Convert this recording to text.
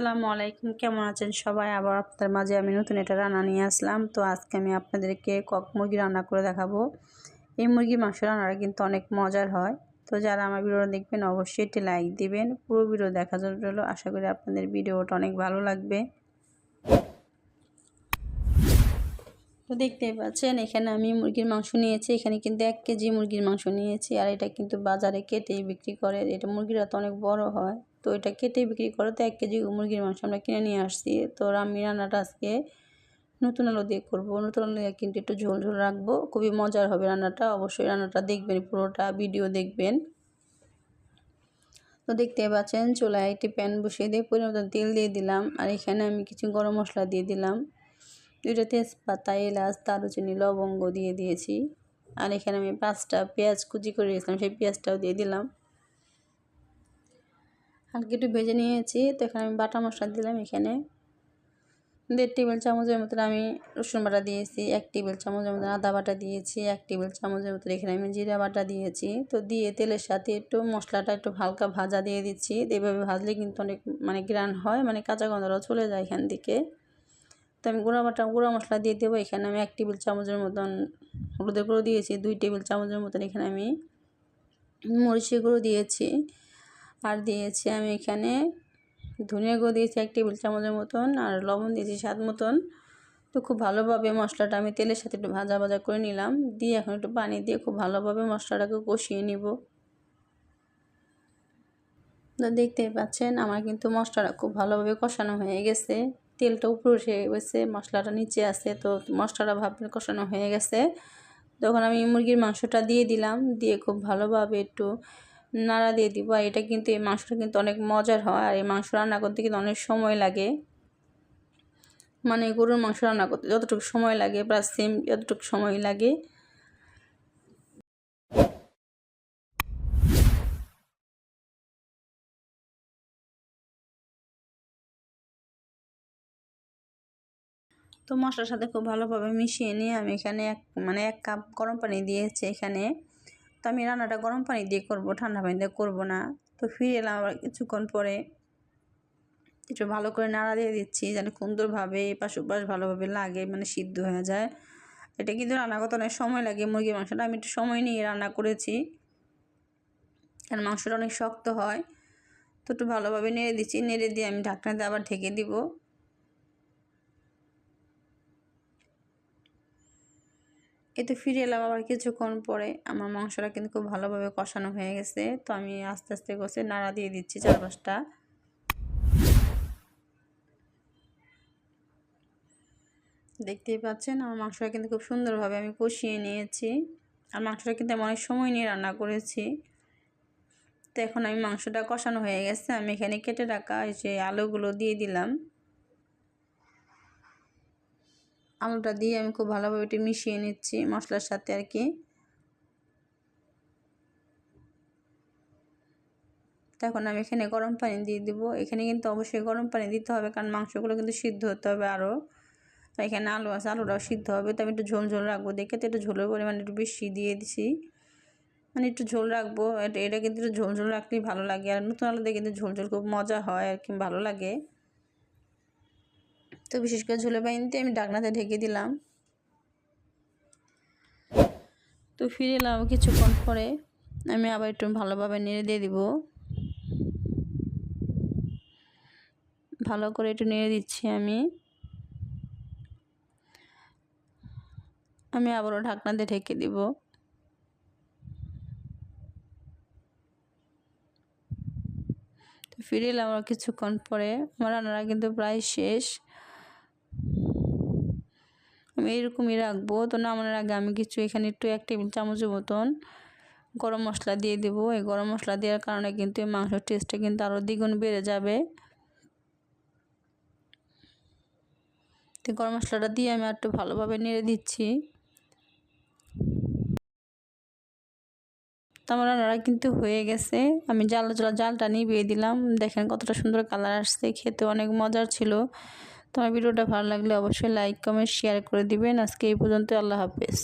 আসসালামু আলাইকুম, কেমন আছেন সবাই? আবার আপনাদের মাঝে আমি নতুন একটা রান্না নিয়ে আসলাম। তো আজকে আমি আপনাদেরকে কক মুরগি রান্না করে দেখাবো। এই মুরগির মাংস রান্নাটা কিন্তু অনেক মজার হয়। তো যারা আমার ভিডিওটা দেখবেন অবশ্যই একটি লাইক দিবেন। পুরো ভিডিও দেখার জন্য আশা করি আপনাদের ভিডিওটা অনেক ভালো লাগবে। তো দেখতেই পাচ্ছেন এখানে আমি মুরগির মাংস নিয়েছি। এখানে কিন্তু 1 কেজি মুরগির মাংস নিয়েছি। আর এটা কিন্তু বাজারে কেটেই বিক্রি করে। এটা মুরগিরা তো অনেক বড় হয়, তো এটা কেটেই বিক্রি করে। তো 1 কেজি মুরগির মাংস আমরা কিনে নিয়ে আসছি। তো আমি রান্নাটা আজকে নতুন আলু দিয়ে করবো। নতুন আলু দিয়ে কিন্তু একটু ঝোল ঝোল রাখবো, খুবই মজার হবে রান্নাটা। অবশ্যই রান্নাটা দেখবেন, পুরোটা ভিডিও দেখবেন। তো দেখতে পাচ্ছেন চুলায় একটি প্যান বসিয়ে দিয়ে পরিমাণ তেল দিয়ে দিলাম। আর এখানে আমি কিছু গরম মশলা দিয়ে দিলাম, 2টা তেজপাতা, এলাচ, দারুচিনি, লবঙ্গ দিয়ে দিয়েছি। আর এখানে আমি 5টা পেঁয়াজ কুচি করে রেখেছিলাম, সেই পেঁয়াজটাও দিয়ে দিলাম। হালকা একটু ভেজে নিয়েছি। তো এখানে আমি বাটা মশলা দিলাম। এখানে 1.5 টেবিল চামচের মতো আমি রসুন বাটা দিয়েছি, 1 টেবিল চামচের মতো আদা বাটা দিয়েছি, 1 টেবিল চামচের মতো এখানে আমি জিরা বাটা দিয়েছি। তো দিয়ে তেলের সাথে একটু মশলাটা একটু হালকা ভাজা দিয়ে দিচ্ছি। এভাবে ভাজলে কিন্তু অনেক গ্রান হয়, কাঁচা গন্ধটাও চলে যায় এখান থেকে। তো আমি গুঁড়া মশলা দিয়ে দেবো। এখানে আমি 1 টেবিল চামচের মতন হলুদের গুঁড়ো দিয়েছি, 2 টেবিল চামচের মতন এখানে আমি মরিচের গুঁড়ো দিয়েছি। আর দিয়েছি আমি এখানে ধনিয়া গুঁড়ো দিয়েছি 1 টেবিল চামচের মতন, আর লবণ দিয়েছি স্বাদ মতন। তো খুব ভালোভাবে মশলাটা আমি তেলের সাথে একটু ভাজা ভাজা করে নিলাম। দিয়ে এখন একটু পানি দিয়ে খুব ভালোভাবে মশলাটাকে কষিয়ে নিব। তো দেখতেই পাচ্ছেন আমার কিন্তু মশলাটা খুব ভালোভাবে কষানো হয়ে গেছে। তেলটা উপরে উঠে গেছে, মশলাটা নিচে আছে। তো মশলাটা ভাবে কষানো হয়ে গেছে। তখন আমি মুরগির মাংসটা দিয়ে দিলাম, দিয়ে খুব ভালোভাবে একটু নাড়া দিয়ে দিব। আর এটা কিন্তু এই মাংসটা কিন্তু অনেক মজার হয়। আর এই মাংস রান্না করতে কিন্তু অনেক সময় লাগে, গরুর মাংস রান্না করতে যতটুকু সময় লাগে প্রায় সেম এতটুকু সময় লাগে। তো মশলার সাথে খুব ভালোভাবে মিশিয়ে নিয়ে আমি এখানে 1 কাপ গরম পানি দিয়েছি এখানে। তো আমি রান্নাটা গরম পানি দিয়ে করব, ঠান্ডা পানি দিয়ে করব না। তো ফিরে এলাম আবার কিছুক্ষণ পরে, একটু ভালো করে নাড়া দিয়ে দিচ্ছি যেন সুন্দরভাবে এপাশ ওপাশ ভালোভাবে লাগে, সিদ্ধ হয়ে যায়। এটা কিন্তু রান্না করতে অনেক সময় লাগে। মুরগির মাংসটা আমি একটু সময় নিয়ে রান্না করেছি, কারণ মাংসটা অনেক শক্ত হয়। তো একটু ভালোভাবে নেড়ে দিচ্ছি, নেড়ে দিয়ে আমি ঢাকনা দিয়ে আবার ঢেকে দিব। এতে ফিরে এলাম আবার কিছুক্ষণ পরে, আমার মাংসটা কিন্তু খুব ভালোভাবে কষানো হয়ে গেছে। তো আমি আস্তে আস্তে করে নাড়া দিয়ে দিচ্ছি 4-5টা। দেখতেই পাচ্ছেন আমার মাংসটা কিন্তু খুব সুন্দরভাবে আমি কষিয়ে নিয়েছি। আর মাংসটা কিন্তু আমি অনেক সময় নিয়ে রান্না করেছি। তো এখন আমি মাংসটা কষানো হয়ে গেছে, আমি এখানে কেটে রাখা এই যে আলুগুলো দিয়ে দিলাম। আলুটা দিয়ে আমি খুব ভালোভাবে একটু মিশিয়ে নিচ্ছি মশলার সাথে আর কি। তখন আমি এখানে গরম পানি দিয়ে দিব। এখানে কিন্তু অবশ্যই গরম পানি দিতে হবে, কারণ মাংসগুলো কিন্তু সিদ্ধ হতে হবে আরও। তো এখানে আলু আছে, আলুটাও সিদ্ধ হবে। তো আমি একটু ঝোল ঝোল রাখবো দেখে, তো একটু ঝোলের পরিমাণ একটু বেশি দিয়ে দিছি, একটু ঝোল রাখবো। এটা কিন্তু একটু ঝোল ঝোল রাখলেই ভালো লাগে। আর নতুন আলু দিয়ে কিন্তু ঝোল ঝোল খুব মজা হয় আর কি, ভালো লাগে। তো বিশেষ করে ঝোলের পানিতে আমি ঢাকনাতে ঢেকে দিলাম। তো ফিরে এলাম কিছুক্ষণ পরে, আমি আবার একটু ভালোভাবে নেড়ে দিয়ে দিব। ভালো করে একটু নেড়ে দিচ্ছি আমি আবারও ঢাকনা দিয়ে ঢেকে দিব। তো ফিরে এলাম আবার কিছুক্ষণ পরে, আমার রান্নাটা কিন্তু প্রায় শেষ। আমি এরকমই রাখবো। তো নামানোর আগে আমি কিছু এখানে একটু 1 টেবিল চামচের মতন গরম মশলা দিয়ে দেবো। এই গরম মশলা দেওয়ার কারণে কিন্তু এই মাংসের টেস্টটা কিন্তু আরও দ্বিগুণ বেড়ে যাবে। তো গরম মশলাটা দিয়ে আমি একটু ভালোভাবে নেড়ে দিচ্ছি। তো আমার রান্নাটা কিন্তু হয়ে গেছে। আমি জালটা নিভিয়ে দিলাম। দেখেন কতটা সুন্দর কালার আসছে, খেতে অনেক মজার ছিল। তোমার ভিডিওটা ভালো লাগলে অবশ্যই লাইক কমেন্ট শেয়ার করে দিবেন। আজকে এই পর্যন্ত, আল্লাহ হাফেজ।